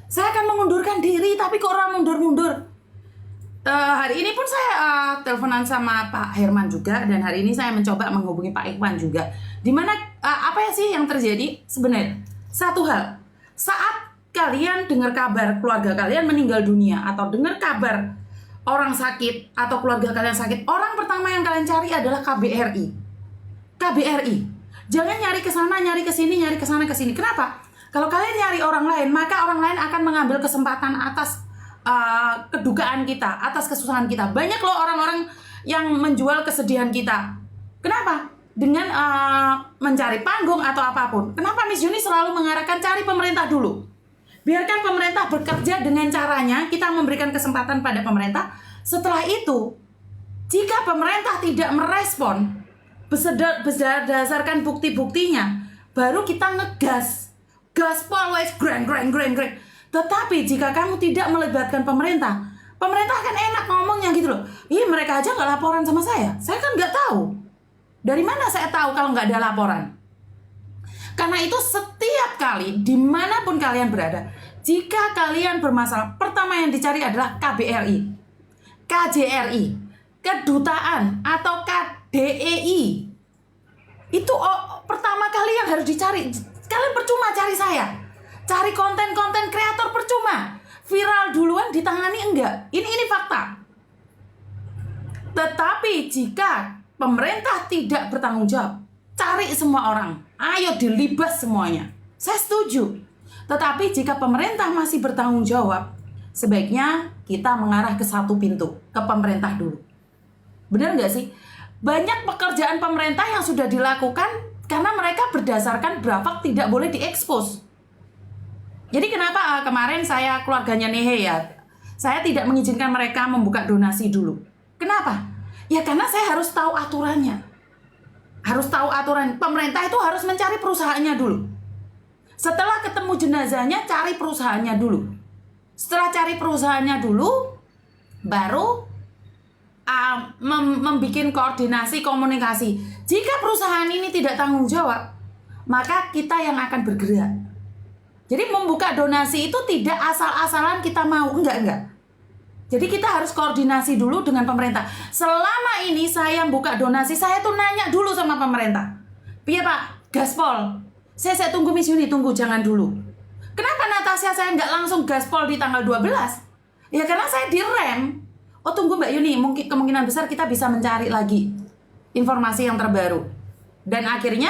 Saya akan mengundurkan diri, tapi kok orang mundur-mundur. Hari ini pun saya teleponan sama Pak Herman juga, dan hari ini saya mencoba menghubungi Pak Ikhwan juga. Dimana apa ya sih yang terjadi sebenarnya? Satu hal, saat kalian dengar kabar keluarga kalian meninggal dunia atau dengar kabar orang sakit atau keluarga kalian sakit, orang pertama yang kalian cari adalah KBRI. KBRI. Jangan nyari ke sana, nyari ke sini, nyari ke sana ke sini. Kenapa? Kalau kalian nyari orang lain, maka orang lain akan mengambil kesempatan atas kedukaan kita, atas kesusahan kita. Banyak loh orang-orang yang menjual kesedihan kita. Kenapa? Dengan mencari panggung atau apapun. Kenapa Miss Yuni selalu mengarahkan cari pemerintah dulu? Biarkan pemerintah bekerja dengan caranya, kita memberikan kesempatan pada pemerintah. Setelah itu, jika pemerintah tidak merespon berdasarkan bukti-buktinya, baru kita ngegas. Gaspol wes greng. Tetapi jika kamu tidak melibatkan pemerintah, pemerintah akan enak ngomongnya gitu loh. Ih, mereka aja nggak laporan sama saya kan nggak tahu. Dari mana saya tahu kalau nggak ada laporan? Karena itu setiap kali, dimanapun kalian berada, jika kalian bermasalah, pertama yang dicari adalah KBRI, KJRI, kedutaan, atau KDEI. Itu pertama kali yang harus dicari. Kalian percuma cari saya. Cari konten-konten kreator percuma. Viral duluan ditangani enggak. Ini fakta. Tetapi jika pemerintah tidak bertanggung jawab, cari semua orang. Ayo dilibas semuanya. Saya setuju. Tetapi jika pemerintah masih bertanggung jawab, sebaiknya kita mengarah ke satu pintu, ke pemerintah dulu. Benar nggak sih? Banyak pekerjaan pemerintah yang sudah dilakukan karena mereka berdasarkan Brafak tidak boleh diekspos. Jadi kenapa kemarin saya keluarganya Nehe ya, saya tidak mengizinkan mereka membuka donasi dulu. Kenapa? Ya karena saya harus tahu aturannya. Harus tahu aturan. Pemerintah itu harus mencari perusahaannya dulu. Setelah ketemu jenazahnya, cari perusahaannya dulu. Setelah cari perusahaannya dulu, baru membuat koordinasi komunikasi. Jika perusahaan ini tidak tanggung jawab, maka kita yang akan bergerak. Jadi membuka donasi itu tidak asal-asalan kita mau, enggak. Jadi kita harus koordinasi dulu dengan pemerintah. Selama ini saya buka donasi, saya tuh nanya dulu sama pemerintah. Iya Pak, gaspol. Saya tunggu Miss Yuni, tunggu jangan dulu. Kenapa Natasha saya nggak langsung gaspol di tanggal 12? Ya karena saya direm. Oh tunggu Mbak Yuni, mungkin kemungkinan besar kita bisa mencari lagi informasi yang terbaru. Dan akhirnya.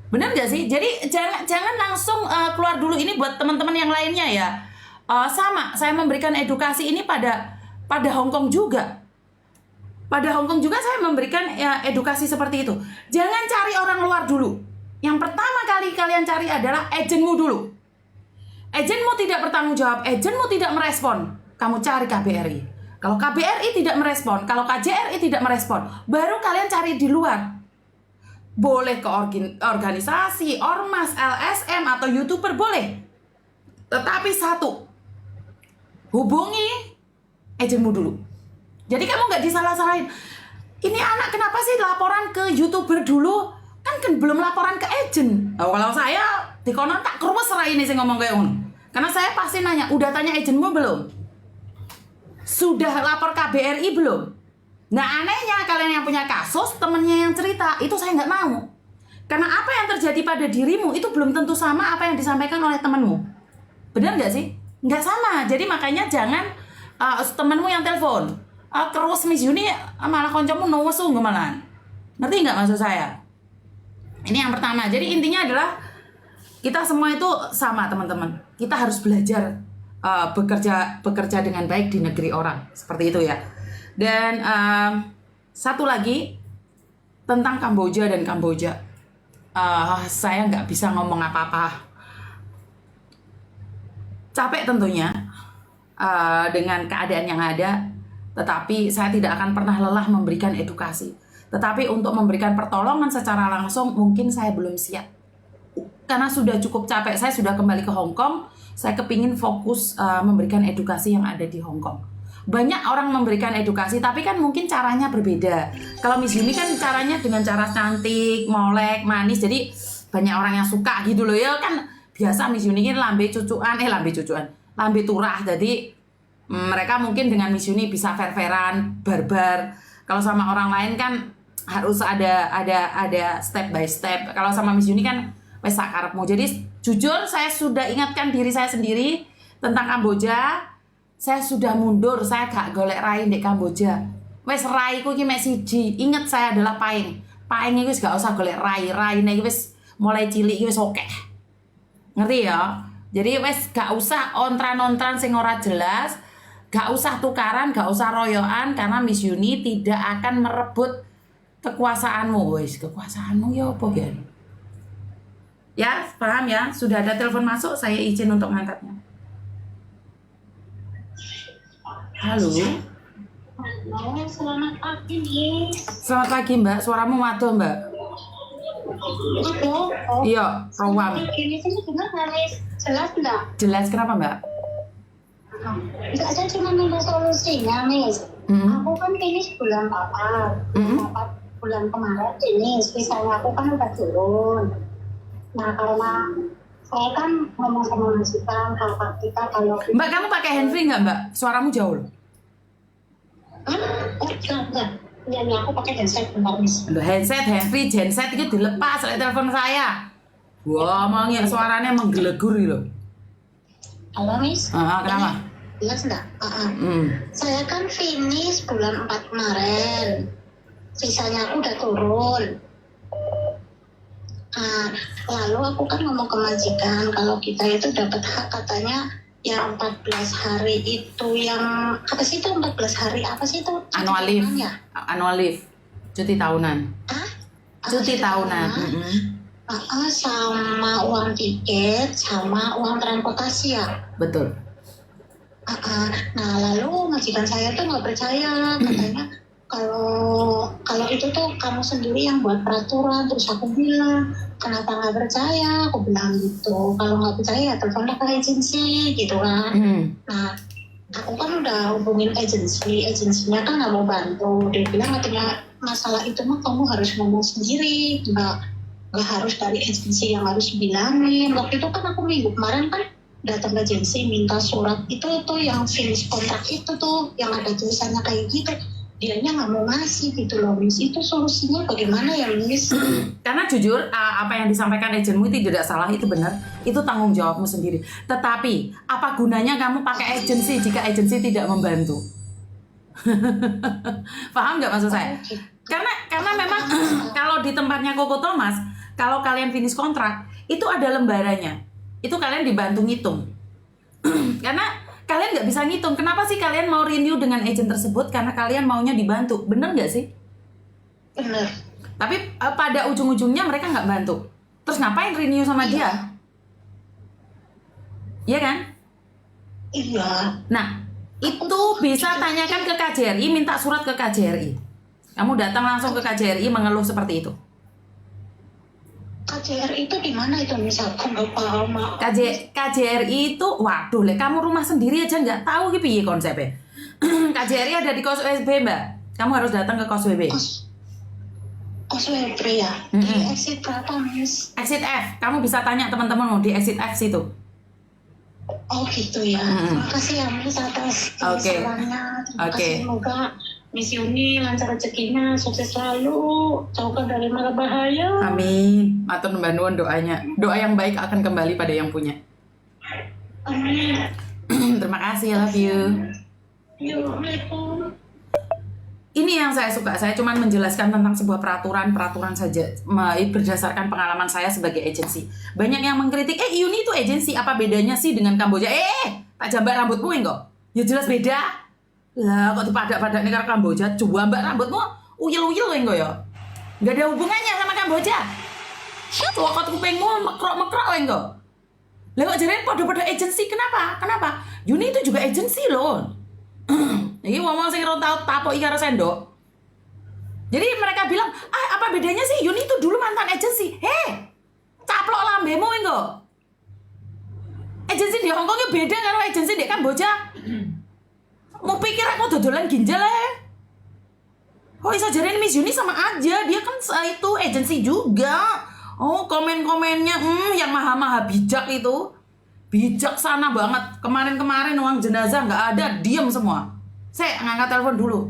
Benar nggak sih? Jadi jangan langsung keluar dulu. Ini buat teman-teman yang lainnya ya. Sama, saya memberikan edukasi ini pada Hong Kong juga. Pada Hong Kong juga saya memberikan edukasi seperti itu. Jangan cari orang luar dulu. Yang pertama kali kalian cari adalah agenmu dulu. Agenmu tidak bertanggung jawab, agenmu tidak merespon, kamu cari KBRI. Kalau KBRI tidak merespon, kalau KJRI tidak merespon, baru kalian cari di luar. Boleh ke organisasi, ormas, LSM, atau YouTuber boleh. Tetapi satu, hubungi agenmu dulu. Jadi kamu nggak disalah-salahin. Ini anak kenapa sih laporan ke YouTuber dulu? Kan belum laporan ke agen. Kalau saya di konon tak kerus serai ini sih ngomong kayak ngono. Karena saya pasti nanya, udah tanya agenmu belum? Sudah lapor KBRI belum? Nah anehnya kalian yang punya kasus, temennya yang cerita, itu saya nggak mau. Karena apa yang terjadi pada dirimu itu belum tentu sama apa yang disampaikan oleh temenmu. Benar nggak sih? Nggak sama. Jadi makanya jangan temenmu yang telepon. Terus Miss Yuni malah koncomu nowesu malah. Ngerti nggak maksud saya? Ini yang pertama. Jadi intinya adalah kita semua itu sama teman-teman. Kita harus belajar bekerja dengan baik di negeri orang. Seperti itu ya. Dan satu lagi tentang Kamboja dan Kamboja. Saya nggak bisa ngomong apa-apa. Capek tentunya dengan keadaan yang ada. Tetapi saya tidak akan pernah lelah memberikan edukasi. Tetapi untuk memberikan pertolongan secara langsung mungkin saya belum siap. Karena sudah cukup capek. Saya sudah kembali ke Hong Kong. Saya kepingin fokus memberikan edukasi yang ada di Hong Kong. Banyak orang memberikan edukasi, tapi kan mungkin caranya berbeda. Kalau Miss Yuni kan caranya dengan cara cantik, molek, manis. Jadi banyak orang yang suka gitu loh ya kan. biasa Miss Uni ini lambe cucuan, lambe turah. Jadi mereka mungkin dengan Miss Uni bisa fair-fairan, barbar. Kalau sama orang lain kan harus ada step by step. Kalau sama Miss Uni kan wes sakarepmu. Jadi jujur saya sudah ingatkan diri saya sendiri tentang Kamboja. Saya sudah mundur, saya gak golek rai di Kamboja. Wes raiku ki mek siji. Ingat saya adalah Paing. Paing iki wis gak usah golek rai. Raine iki wis mulai cilik iki wis oke. Ngerti ya? Jadi wes gak usah ontran-ontran sing ora jelas, gak usah tukaran, gak usah royoan karena Miss Uni tidak akan merebut kekuasaanmu. Wes kekuasaanmu ya apa ya? Ya, paham ya? Sudah ada telepon masuk, saya izin untuk ngangkatnya. Halo. Halo, selamat pagi, Miss. Selamat pagi, Mbak. Suaramu waduh, Mbak. Halo. Oh, Iya, rawam. Ini sih gimana, Miss? Jelas enggak? Jelas kenapa, Mbak? Enggak, saya cuma minta solusinya, Miss. Aku kan finish bulan 4. Bulan kemarin finish, misalnya aku kan udah turun. Nah, karena saya kan ngomong sama majikan, kakak kita kalau... Mbak, kamu pakai handfree nggak, Mbak? Suaramu jauh loh. Enggak. Ya, aku pakai headset bentar, Miss. Loh, handset, handfree, genset itu dilepas oleh telepon saya. Wah, mau ya suaranya menggelegur loh. Halo, Miss. Kenapa? Jelas enggak? Saya kan finish bulan 4 kemarin. Sisanya aku udah turun. Lalu aku kan ngomong ke majikan kalau kita itu dapat hak katanya yang 14 hari itu yang apa sih itu 14 hari apa sih itu? Annual leave. Ya? Annual leave. Cuti tahunan. Cuti tahunan. Sama uang tiket sama uang transportasi ya. Betul. Nah lalu majikan saya tuh nggak percaya katanya kalau itu tuh kamu sendiri yang buat peraturan. Terus aku bilang kenapa nggak percaya, aku bilang gitu. Kalau nggak percaya ya teleponlah ke agensi gitu kan. Nah aku kan udah hubungin agensinya kan nggak mau bantu. Dia bilang katanya masalah itu mah kamu harus ngomong sendiri, nggak harus dari agensi yang harus bilangin. Waktu itu kan aku minggu kemarin kan datang ke agensi minta surat itu tuh yang finish kontrak itu tuh yang ada tulisannya kayak gitu. Dianya nggak mau ngasih gitu loh, Miss. Itu solusinya bagaimana ya, Miss? Karena jujur apa yang disampaikan agenmu itu tidak salah, itu benar, itu tanggung jawabmu sendiri. Tetapi apa gunanya kamu pakai agensi jika agensi tidak membantu? Paham nggak maksud saya? Karena memang kalau di tempatnya Koko Thomas, kalau kalian finish kontrak itu ada lembarannya, itu kalian dibantu ngitung. Karena kalian nggak bisa ngitung. Kenapa sih kalian mau renew dengan agent tersebut? Karena kalian maunya dibantu. Bener nggak sih? Bener. Tapi pada ujung-ujungnya mereka nggak bantu. Terus ngapain renew sama dia? Iya kan? Iya. Nah, itu bisa tanyakan ke KJRI, minta surat ke KJRI. Kamu datang langsung ke KJRI mengeluh seperti itu. KJRI itu di mana itu, Miss? Aku nggak paham. KJRI itu, waduh, kamu rumah sendiri aja nggak tahu gitu ya konsepnya. KJRI ada di Kos WB, Mbak. Kamu harus datang ke Kos WB. Kos WB ya? Di exit berapa, Miss? Exit F. Kamu bisa tanya teman-temanmu di exit F situ. Oh gitu ya. Terima kasih ya, Miss, atas sarannya. Terima kasih, semoga Miss Uni lancar rezekinya, sukses selalu, jauhkan dari mara bahaya. Amin. Matur nuwun nuwun doanya. Doa yang baik akan kembali pada yang punya. Amin. Terima kasih, I love you. Assalamualaikum. Ini yang saya suka. Saya cuma menjelaskan tentang sebuah peraturan saja berdasarkan pengalaman saya sebagai agensi. Banyak yang mengkritik, Uni itu agensi, apa bedanya sih dengan Kamboja? Tak jambar rambutmu enggak? Ya jelas beda. Lah kok dipadak-padak nih karo Kamboja, coba mbak rambutmu uyel-uyel enggak ya? Nggak ada hubungannya sama Kamboja. Cokot kupingmu mekrok-mekrok enggak? Lah kok jadinya pada agensi, kenapa? Uni itu juga agensi loh. Ini ngomong sing ora tau tapoki karo sendok. Jadi mereka bilang, apa bedanya sih? Uni itu dulu mantan agensi. Caplok lambemu enggak? Agensi di Hong Kong beda karo agensi di Kamboja. Mau pikir aku dodolan ginjal Oh iso jarene Miss Uni sama aja. Dia kan itu agensi juga. Oh, komen-komennya yang maha-maha bijak itu. Bijaksana banget. Kemarin-kemarin uang jenazah nggak ada, diem semua. Saya ngangkat telepon dulu.